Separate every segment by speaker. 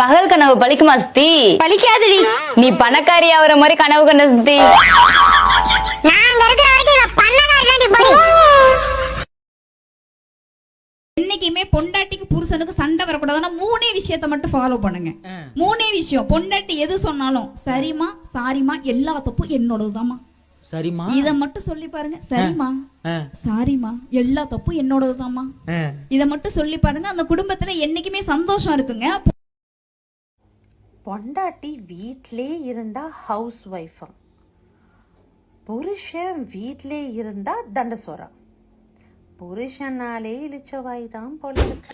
Speaker 1: பகல் கனவு பலிக்குமா சித்தி?
Speaker 2: பலிக்காதுடி.
Speaker 1: நீ பணக்காரி ஆகுற மாதிரி கனவு கண்ட சித்தி.
Speaker 3: என்னைக்குமே பொண்டாட்டிக்கு புருஷனுக்கு சண்டை வரக்கூடாதுன்னா மூணே விஷயத்த மட்டும் ஃபாலோ பண்ணுங்க. மூணே விஷயம். பொண்டாட்டி எது சொன்னாலும் சரிமா சாரிமா எல்லா தப்பும் என்னோடதுதாம்மா. சரிமா இத மட்டும் சொல்லி பாருங்க. சரிமா சாரிமா எல்லா தப்பும் என்னோடதுதாம்மா. இத மட்டும் சொல்லி பாருங்க. அந்த குடும்பத்துல என்னைக்குமே சந்தோஷம் இருக்குங்க.
Speaker 4: பொண்டாட்டி வீட்டிலே இருந்தா ஹவுஸ் ஒய்ஃபா, புருஷன் வீட்டிலே இருந்தா தண்டசோரா. புருஷனாலே இழிச்சவாய் தான் போல இருக்கு.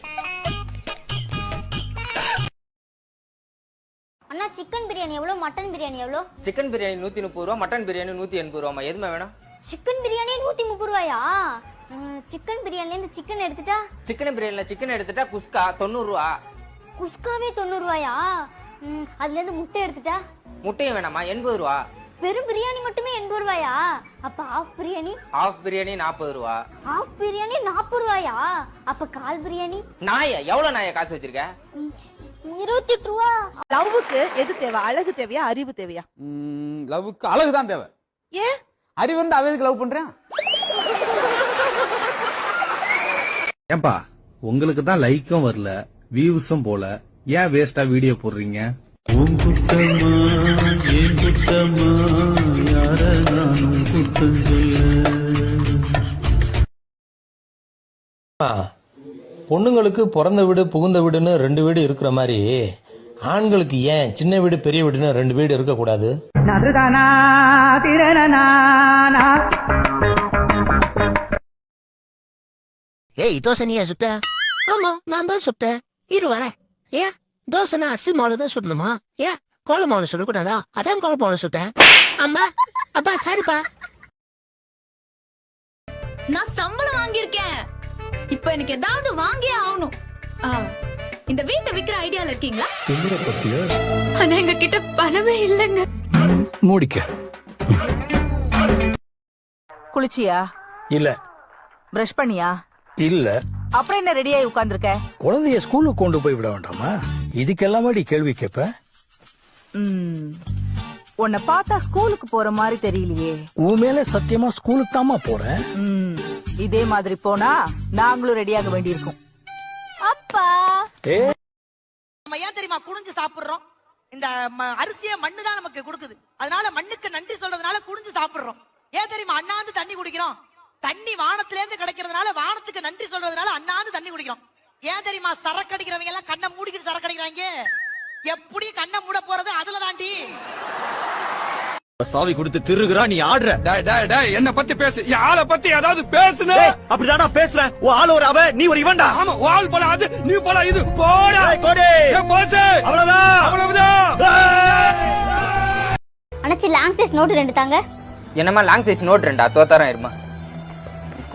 Speaker 2: அண்ணா சிக்கன் பிரியாணி எவ்வளவு, மட்டன் பிரியாணி எவ்வளவு?
Speaker 5: சிக்கன் பிரியாணி 130 ரூபா, மட்டன் பிரியாணி 180 ரூபாமா. எதுமா வேணும்?
Speaker 2: சிக்கன் பிரியாணி 130 ரூபாயா? சிக்கன் பிரியாணில இருந்து சிக்கன் எடுத்துட்டா?
Speaker 5: சிக்கன் பிரியாணில சிக்கன் எடுத்துட்டா குஸ்கா 90 ரூபா.
Speaker 2: குஸ்காவே 90 ரூபாயா? அதுல இருந்து முட்டை எடுத்துட்டா?
Speaker 5: முட்டையும் வேணாமா, 80 ரூபா.
Speaker 2: வெறும் பிரியாணி மட்டுமே 80 ரூபாயா? அப்ப ஆஃப் பிரியாணி?
Speaker 5: ஆஃப் பிரியாணி 40 ரூபா.
Speaker 2: ஆஃப் பிரியாணி 40 ரூபாயா? அப்ப கால் பிரியாணி?
Speaker 5: நாயா எவ்வளவு நாயா காசு வச்சிருக்க?
Speaker 2: 28 ரூபா.
Speaker 6: லவ்வுக்கு எது தேவை? அழகு தேவையா, அறிவு தேவையா?
Speaker 7: லவ்வுக்கு அழகு தான் தேவை.
Speaker 6: ஏன்
Speaker 7: அறிவு வந்து அவதுக்கு லவ் பண்றேன்.
Speaker 8: ஏன்பா உங்களுக்கு தான் லைக்கும் வரல, வியூஸும் போல, ஏன் வேஸ்டா வீடியோ போடுறீங்க? உன் குத்தமா ஏன் குத்தமா, யார நானும் குத்தம்
Speaker 9: பொண்ணுங்களுக்கு பிறந்த வீடு புகுந்த வீடுன்னு 2 வீடு இருக்கிற மாதிரி ஆண்களுக்கு ஏன் சின்ன வீடு பெரிய வீடுன்னு 2 வீடு இருக்கக்கூடாது?
Speaker 10: ஏய் தோசை நீயா சுட்ட? ஆமா நான் தான் சுட்டேன். இரு வரேன். ஏன் தோசைனா அரிசி மாவுல தான் சுடணுமா? ஏன் கோல மாவுல சுடக்கூடாதா? அதான் கோல மாவுல சுட்டேன். அம்மா அப்பா சரிப்பா.
Speaker 3: நான் சம்பளம் வாங்கியிருக்கேன். இப்ப எனக்கு ஏதாவது வாங்கியே ஆகணும். இந்த வீட்டை விக்கிற ஐடியால இருக்கீங்களா? ஆனா எங்க கிட்ட பணமே இல்லைங்க.
Speaker 9: மூடிக்க.
Speaker 6: குளிச்சியா?
Speaker 9: இல்ல.
Speaker 6: பிரஷ் பண்ணியா?
Speaker 9: இல்ல.
Speaker 6: அப்புறம் என்ன ரெடியாகி உட்கார்ந்துருக்க?
Speaker 9: குழந்தைய ஸ்கூலுக்கு கொண்டு போய் விட வேண்டாமா? இதுக்கெல்லாம் கேள்வி கேட்ப?
Speaker 6: உன்னை பார்த்தா ஸ்கூலுக்கு போற மாதிரி தெரியலையே.
Speaker 9: உன் மேல சத்தியமா ஸ்கூலுக்கு தாமா போறேன்.
Speaker 6: இதே மாதிரி போனா நாங்களும் ரெடியாக வேண்டியிருக்கோம்.
Speaker 2: அப்பா
Speaker 6: நம்ம ஏன் தெரியுமா குனிஞ்சு சாப்பிடுறோம்? இந்த அரிசிய மண்ணு தான் நமக்கு கொடுக்குது. அதனால மண்ணுக்கு நன்றி சொல்றதுனால குனிஞ்சு சாப்பிடுறோம். ஏன் தெரியுமா அண்ணாந்து தண்ணி குடிக்கிறோம்? தண்ணி வானத்துல இருந்து கிடைக்கிறதுனால வானத்துக்கு நன்றி சொல்றதுனால அண்ணாந்து தண்ணி குடிக்கிறோம். ஏன் தெரியுமா சரக்கு அடிக்கிறவங்க எல்லாம் கண்ணை மூடிக்கிட்டு சரக்கு அடிக்கிறாங்க? எப்படி கண்ணை மூட போறது அதுல தாண்டி.
Speaker 7: சாவி கொடுத்து திருகுறா நீ ஆடுற. என்ன பத்தி பேசு, என் ஆளை பத்தி ஏதாவது பேசுன. அப்படிதானா பேசுறேன். உன் ஆள் ஒரு அவ, நீ ஒரு இவன்டா. ஆமா உன் ஆள் போல அது, நீ போல இது. போடா கோடி போசே. அவ்வளவுதான் அவ்வளவுதான்.
Speaker 2: அண்ணாச்சி லாங் சைஸ் நோட் 2 தாங்க.
Speaker 5: என்னமா லாங் சைஸ் நோட் 2 தோத்தாரம் இருமா.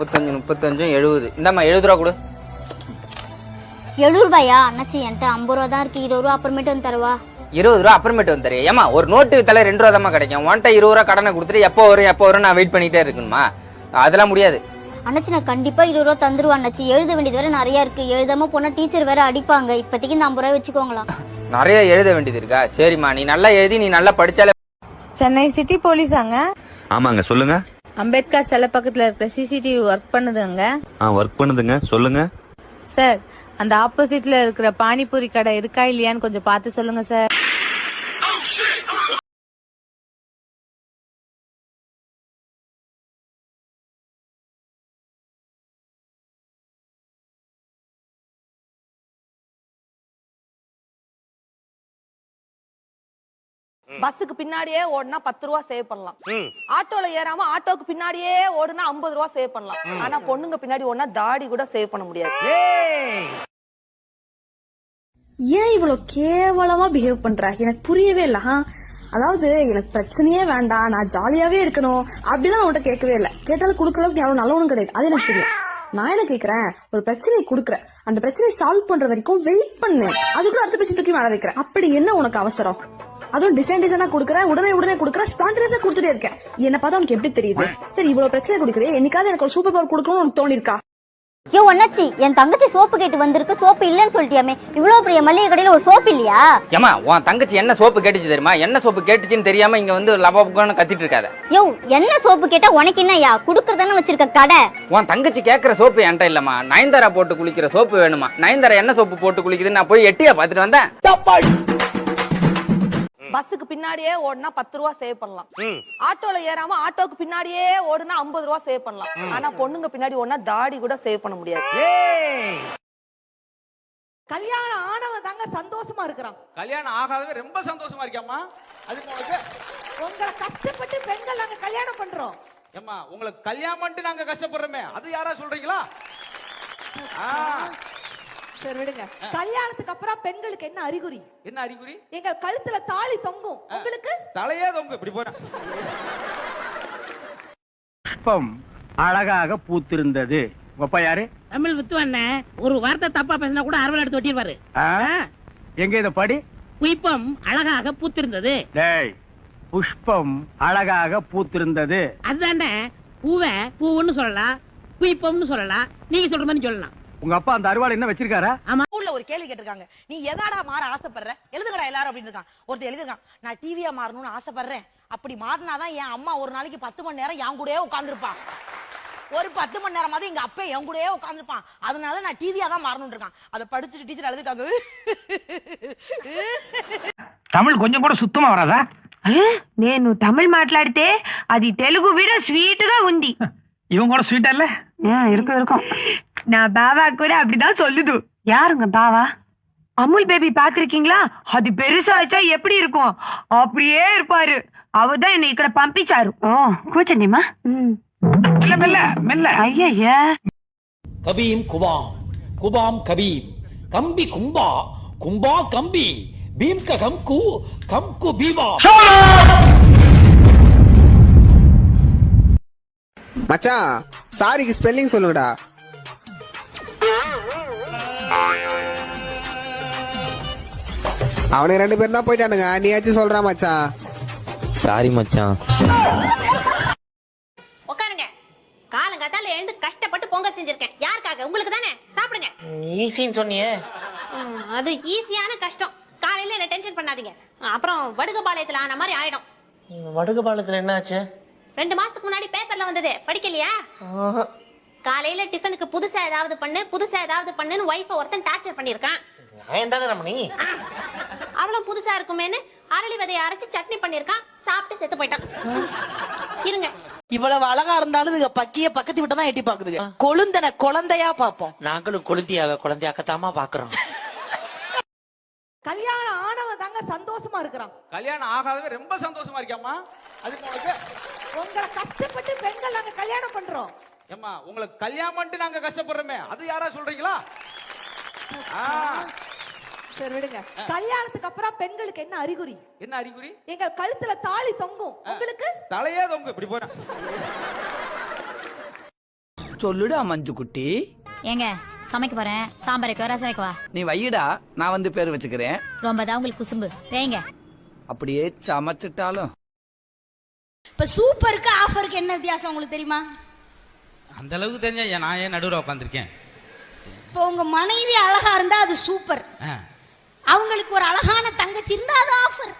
Speaker 5: 35 35 70. இந்தாம்மா 70 ரூபா கொடு.
Speaker 2: 70 ரூபாயா? அண்ணாச்சி என்கிட்ட 50 ரூபா தான் இருக்கு. 20 ரூபா அப்புறமேட்டு வந்து தருவா?
Speaker 5: 20 ரூபா அப்புறமேட்டு வந்து தரேன். ஏமா ஒரு நோட்டு வித்தால 2 ரூபா தான் கிடைக்கும். உன்கிட்ட 20 ரூபா கடனை கொடுத்துட்டு எப்போ வரும் நான் வெயிட் பண்ணிட்டே இருக்கணுமா? அதெல்லாம் முடியாது.
Speaker 2: அண்ணாச்சி நான் கண்டிப்பா 20 ரூபா தந்துருவா அண்ணாச்சி. எழுத வேண்டியது வேற நிறைய இருக்கு. எழுதாம போனா டீச்சர் வேற அடிப்பாங்க. இப்போதைக்கு இந்த 50 ரூபாய் வச்சுக்கோங்களா?
Speaker 5: நிறைய எழுத வேண்டியது இருக்கா? சரிம்மா நீ நல்லா எழுதி நீ நல்லா படிச்சாலே.
Speaker 6: சென்னை சிட்டி போலீஸாங்க?
Speaker 8: ஆமாங்க சொல்லுங்க.
Speaker 6: அம்பேத்கர் சிலை பக்கத்துல இருக்கிற சிசிடிவி ஒர்க் பண்ணுதுங்க.
Speaker 8: ஒர்க் பண்ணுதுங்க சொல்லுங்க.
Speaker 6: சார் அந்த ஆப்போசிட்ல இருக்கிற பானிபூரி கடை இருக்கா இல்லையான்னு கொஞ்சம் பார்த்து சொல்லுங்க சார்.
Speaker 11: பஸ்ஸுக்கு பின்னாடியே ஓடுனா 10 ரூபா சேவ் பண்ணலாம். ஆட்டோல ஏறாம ஆட்டோக்கு பின்னாடியே ஓடுனா 50 ரூபா சேவ் பண்ணலாம். ஆனா பொண்ணுங்க பின்னாடி ஓடுனா தாடி கூட சேவ் பண்ண முடியாது.
Speaker 12: ஏன் இவ்வளவு கேவலமா பிஹேவ் பண்ற? எனக்கு புரியவே இல்ல. அதாவது எனக்கு பிரச்சனையே வேண்டாம், நான் ஜாலியாவே இருக்கணும் அப்படிலாம் உன்கிட்ட கேட்கவே இல்லை. கேட்டாலும் கொடுக்கறதுக்கு யாரும் நல்லவனும் கிடையாது. அது எனக்கு தெரியும். நான் என்ன கேக்குறேன், ஒரு பிரச்சனையை கொடுக்குறேன், அந்த பிரச்சனையை சால்வ் பண்ற வரைக்கும் வெயிட் பண்ணு. அதுக்குள்ள அடுத்த பிரச்சனை தூக்கி மேல வைக்கிறேன். அப்படி என்ன உனக்கு அவசரம்? அதுவும் டிசைனா கொடுக்குறேன், உடனே கொடுக்குறேன், ஸ்பான்டேனியஸா கொடுத்துட்டே இருக்கேன். என்ன பார்த்தா உனக்கு எப்படி தெரியுது? சரி இவ்வளவு பிரச்சனை கொடுக்குறேன், என்னைக்காவது எனக்கு ஒரு சூப்பர் பவர் கொடுக்கணும்னு உனக்கு தோணி இருக்கா?
Speaker 2: யோ அண்ணாச்சி, என் தங்கச்சி சோப்பு கேட்டு வந்திருக்கு, சோப்பு இல்லன்னு சொல்லிட்டியாமே. இவ்வளவு பெரிய மளிகை கடையில ஒரு சோப்பு இல்லையா?
Speaker 5: ஏமா உன் தங்கச்சி என்ன சோப்பு கேட்டுச்சு தெரியுமா? என்ன சோப்பு கேட்டுச்சுன்னு தெரியாம இங்க வந்து லபாபுக்கான்னு கத்திட்டு இருக்காத.
Speaker 2: யோ, என்ன சோப்பு கேட்டா உனக்கு என்னய்யா? குடுக்கறதானே வச்சிருக்க கடை.
Speaker 5: உன் தங்கச்சி கேக்குற சோப்பு என்கிட்ட இல்லம்மா. நயன்தாரா போட்டு குளிக்கிற சோப்பு வேணுமா? நயன்தாரா என்ன சோப்பு போட்டு குளிக்குதுன்னு நான் போய் எட்டியா பாத்துட்டு வந்தேன்.
Speaker 11: பஸ்ஸுக்கு பின்னாடியே ஓடுனா 10 ரூபா சேவ் பண்ணலாம். ஆட்டோல ஏறாம ஆட்டோக்கு பின்னாடியே ஓடுனா 50 ரூபா சேவ் பண்ணலாம். ஆனா பொண்ணுங்க பின்னாடி ஓடுனா தாடி கூட சேவ் பண்ண முடியாது.
Speaker 6: கல்யாணம் ஆனவன் தாங்க சந்தோஷமா இருக்கிறான்.
Speaker 7: கல்யாணம் ஆகாதவன் ரொம்ப சந்தோஷமா இருக்காமா? அதுக்கு உனக்கு
Speaker 6: உங்களை கஷ்டப்பட்டு பெண்கள் நாங்க கல்யாணம் பண்றோம்.
Speaker 7: ஏமா உங்களுக்கு கல்யாணம் பண்ணிட்டு நாங்க கஷ்டப்படுறோமே, அது யாரா சொல்றீங்களா?
Speaker 6: சரி விடுங்க. கல்யாணத்துக்கு அப்புறம் பெண்களுக்கு என்ன அறிகுறி?
Speaker 7: என்ன அறிகுறி?
Speaker 6: எங்க கழுத்துல தாலி தொங்கும், உங்களுக்கு
Speaker 7: தலையே தொங்கும். இப்படி போற
Speaker 13: புஷ்பம் அழகாக பூத்திருந்தது. அப்பா யாரு? தமிழ் வித்துவண்ண. ஒரு வார்த்தை தப்பா பேசினா கூட அரவல் எடுத்து ஒட்டிடுவாரு. எங்க இத படி. புஷ்பம் அழகாக பூத்திருந்தது. டேய், புஷ்பம் அழகாக பூத்திருந்தது அதுதானே. பூவை பூவுன்னு சொல்லலாம், புஷ்பம்னு சொல்லலாம், நீங்க சொல்ற மாதிரி சொல்லலாம். உங்க அப்பா அந்த அறுவாள் என்ன வச்சிருக்காரா? ஆமா.
Speaker 6: ஸ்கூல்ல ஒரு கேள்வி கேட்டிருக்காங்க, நீ எதாடா மாற ஆசைப்படுற? எழுதுங்கடா எல்லாரும் அப்படின்னு இருக்கான். ஒருத்தர் எழுதிருக்கான், நான் டிவியா மாறணும்னு ஆசைப்படுறேன். அப்படி மாறினாதான் என் அம்மா ஒரு நாளைக்கு 10 மணி நேரம் என் கூடயே உட்காந்துருப்பான். ஒரு 10 மணி நேரமாவது எங்க அப்பா என் கூடயே உட்காந்துருப்பான். அதனால நான் டிவியா தான் மாறணும்னு இருக்கான். அதை படிச்சுட்டு டீச்சர் எழுதிருக்காங்க.
Speaker 13: தமிழ் கொஞ்சம் கூட சுத்தமா வராதா?
Speaker 12: నేను తమిళ్ మాట్లాడితే అది తెలుగు విడ స్వీట్ గా ఉంది.
Speaker 13: இவங்க கூட ஸ்வீட்டா இல்ல?
Speaker 12: இருக்கும் இருக்கும். நான் பாவா கூட அப்படிதான் சொல்லுது. யாருங்க பாவா? அமுல் பேபி பாத்திருக்கீங்களா? அது பெருசாச்சா எப்படி இருக்கும்? அப்படியே இருப்பாரு. அவர்தான் என்னை ఇక్కడ పంపించారు. ఓ కూర్చోండిమా.
Speaker 13: மெல்ல மெல்ல மெல்ல.
Speaker 12: అయ్యయ్యా.
Speaker 13: கபீம் குபாம், குபாம் கபீம், கம்பி கும்பா, கும்பா கம்பி, பீம் க கம்கு, கம்கு பீமா.
Speaker 14: மச்சான், சாரிக்கு ஸ்பெல்லிங் சொல்லுங்கடா. அவனுக்கு 2 பேரும் தான் போயிட்டானுங்க, நீயாச்சும் சொல்றா மச்சான்.
Speaker 5: சாரி மச்சான்.
Speaker 15: உட்காருங்க. காலங்காத்தால எழுந்து கஷ்டப்பட்டு பொங்கல் செஞ்சிருக்கேன். யாருக்காக? உங்களுக்கு தானே. சாப்பிடுங்க.
Speaker 14: ஈஸின்னு சொன்னியே.
Speaker 15: அது ஈஸியான கஷ்டம். காலையில என்ன டென்ஷன் பண்ணாதீங்க, அப்புறம் வடுகபாளையத்துல ஆன மாதிரி ஆயிடும்.
Speaker 14: வடுகபாளையத்துல என்ன ஆச்சு?
Speaker 15: 2 மாசத்துக்கு முன்னாடி பேப்பர்ல வந்தது, படிக்கலையா? காலையில டிஃபனுக்கு புதுசா ஏதாவது பண்ணுன்னு வைஃப ஒருத்தன் டார்ச்சர் பண்ணிருக்கான். அவளும் புதுசா இருக்குமேன்னு அரளி விதையை அரைச்சு சட்னி பண்ணிருக்கான். சாப்பிட்டு செத்து போயிட்டான். இருங்க.
Speaker 6: இவ்வளவு அழகா இருந்தாலும் இதுங்க பக்கிய பக்கத்து விட்டு தான் எட்டி பாக்குதுங்க. கொழுந்தன குழந்தையா பாப்போம்.
Speaker 14: நாங்களும் குழந்தையாக்கத்தாமா பாக்குறோம்.
Speaker 6: கல்யாணம் ஆனவன் தாங்க சந்தோஷமா இருக்கிறான்.
Speaker 7: கல்யாணம் ஆகாதவன் ரொம்ப சந்தோஷமா இருக்காமா? அதுக்கு உனக்கு
Speaker 6: உங்களை கஷ்டப்பட்டு பெண்கள் நாங்க கல்யாணம் பண்றோம்.
Speaker 7: ஏமா உங்களுக்கு கல்யாணம் பண்ணிட்டு நாங்க கஷ்டப்படுறோமே, அது யாரா சொல்றீங்களா?
Speaker 6: சரி விடுங்க. கல்யாணத்துக்கு அப்புறம் பெண்களுக்கு என்ன அறிகுறி?
Speaker 7: என்ன அறிகுறி?
Speaker 6: எங்க கழுத்துல தாலி தொங்கும், உங்களுக்கு
Speaker 7: தலையே தொங்கும். இப்படி போற
Speaker 14: சொல்லுடா மஞ்சு குட்டி.
Speaker 15: ஏங்க சமைக்க போறேன். சாம்பார் வைக்க ரசம் வைக்கவா?
Speaker 14: நீ வையிடா, நான் வந்து பேர் வச்சுக்கிறேன்.
Speaker 15: ரொம்ப தான் உங்களுக்கு குசும்பு. வேங்க.
Speaker 14: அப்படியே சமைச்சிட்டாலும்.
Speaker 15: இப்ப சூப்பருக்கு ஆஃபருக்கு என்ன வித்தியாசம் உங்களுக்கு தெரியுமா?
Speaker 7: அந்த அளவுக்கு தெரிஞ்சா நான் ஏன் நடுவுல உட்காந்துருக்கேன்?
Speaker 15: இப்போ உங்க மனைவி அழகா இருந்தா அது சூப்பர். அவங்களுக்கு ஒரு அழகான தங்கச்சி இருந்தா அது ஆஃபர்.